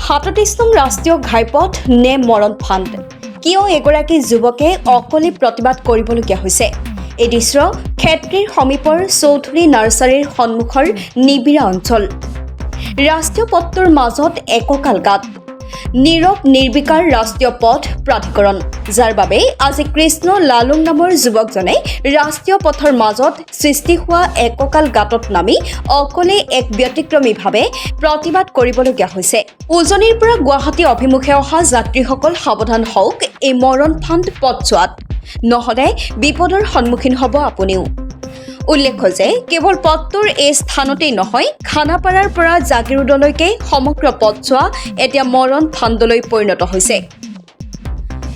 সাতত্ৰিছ নং ৰাষ্ট্ৰীয় ঘাইপথ নে মৰণ ফাণ্ড কিয় এগৰাকী যুৱকে অকলে প্ৰতিবাদ কৰিবলগীয়া হৈছে। এই দৃশ্য খেত্ৰীৰ সমীপৰ চৌধুৰী নাৰ্চাৰীৰ সন্মুখৰ নিবিড়া অঞ্চল। ৰাষ্ট্ৰীয় পথটোৰ মাজত এককাল গাঁত। নীৰৱ নিৰ্বিকাৰ ৰাষ্ট্ৰীয় পথ প্ৰাধিকৰণ, যাৰ বাবে আজি কৃষ্ণ লালুং নামৰ যুৱকজনে ৰাষ্ট্ৰীয় পথৰ মাজত সৃষ্টি হোৱা এককাল গাঁতত নামি অকলে এক ব্যতিক্ৰমীভাৱে প্ৰতিবাদ কৰিবলগীয়া হৈছে। উজনিৰ পৰা গুৱাহাটী অভিমুখে অহা যাত্ৰীসকল সাৱধান হওক এই মৰণ ফাণ্ড পথছোৱাত, নহ'লে বিপদৰ সন্মুখীন হ'ব আপুনিও। উল্লেখ্য যে কেৱল পথটোৰ এই স্থানতেই নহয়, খানাপাৰাৰ পৰা জাগিৰোডলৈকে সমগ্ৰ পথছোৱা এতিয়া মৰণ ফাণ্ডলৈ পৰিণত হৈছে।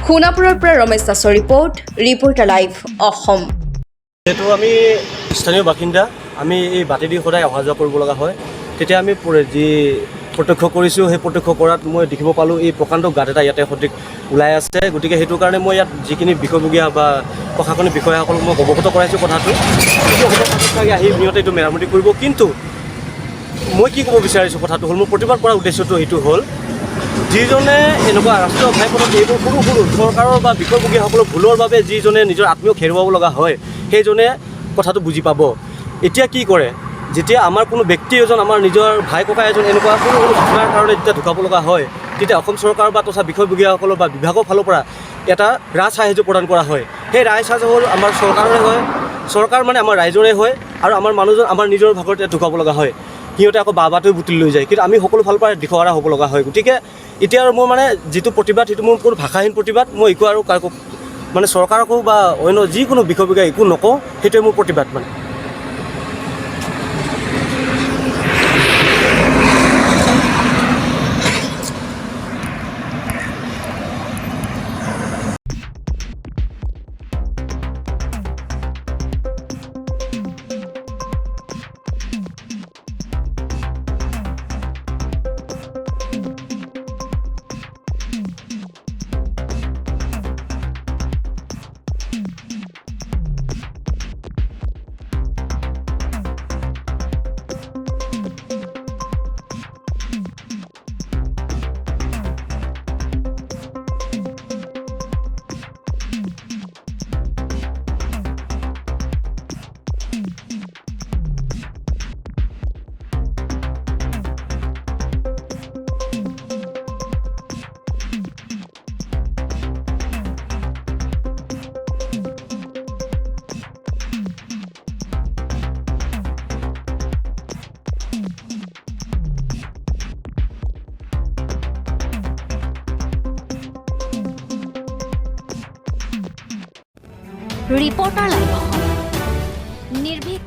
সোণাপুৰৰ পৰা ৰমেশ দাসৰ ৰিপৰ্টাৰ লাইভ অসম। যেহেতু আমি স্থানীয় বাসিন্দা, আমি এই বাটেদি সদায় অহা যোৱা কৰিব লগা হয়। তেতিয়া আমি যি প্ৰত্যক্ষ কৰিছোঁ, সেই প্ৰত্যক্ষ কৰাত মই দেখিব পালোঁ এই প্ৰকাণ্ড গাঁত এটা ইয়াতে সঠিক ওলাই আছে। গতিকে সেইটো কাৰণে মই ইয়াত যিখিনি বিষয়ববীয়া বা প্ৰশাসনিক বিষয়াসকলক মই অৱগত কৰাইছোঁ কথাটো, আহি সিহঁতে এইটো মেৰামতি কৰিব। কিন্তু মই কি ক'ব বিচাৰিছোঁ কথাটো হ'ল, মোৰ প্ৰতিবাদ কৰাৰ উদ্দেশ্যটো সেইটো হ'ল, যিজনে এনেকুৱা ৰাষ্ট্ৰীয় ঘাইপথত এইবোৰ সৰু সৰু চৰকাৰৰ বা বিষয়ববীয়াসকলৰ ভুলৰ বাবে যিজনে নিজৰ আত্মীয়ক হেৰুৱাব লগা হয়, সেইজনে কথাটো বুজি পাব। এতিয়া কি কৰে, যেতিয়া আমাৰ কোনো ব্যক্তি এজন, আমাৰ নিজৰ ভাই ককাই এজন এনেকুৱা সৰু সৰু ঘটনাৰ কাৰণে যেতিয়া ঢুকাব লগা হয়, তেতিয়া অসম চৰকাৰ বা তথা বিষয়ববীয়াসকলৰ বা বিভাগৰ ফালৰ পৰা এটা ৰাজসাহাৰ্য প্ৰদান কৰা হয়। সেই ৰাজসাহাৰ্য হ'ল আমাৰ চৰকাৰৰে হয়, চৰকাৰ মানে আমাৰ ৰাইজৰে হয়, আৰু আমাৰ মানুহজন আমাৰ নিজৰ ভাগত ঢুকাব লগা হয়। সিহঁতে আকৌ বাটোৱে বুটলি লৈ যায়, কিন্তু আমি সকলো ফালৰ পৰা দিশহাৰা হ'ব লগা হয়। গতিকে এতিয়া আৰু মোৰ মানে যিটো প্ৰতিবাদ, সেইটো মোৰ কোনো ভাষাহীন প্ৰতিবাদ। মই একো আৰু কাকো মানে চৰকাৰকো বা অন্য যিকোনো বিষয়ববীয়া একো নকওঁ, সেইটোৱে মোৰ প্ৰতিবাদ। মানে ৰিপৰ্টাৰ লাইভ অসম। নিৰ্ভীক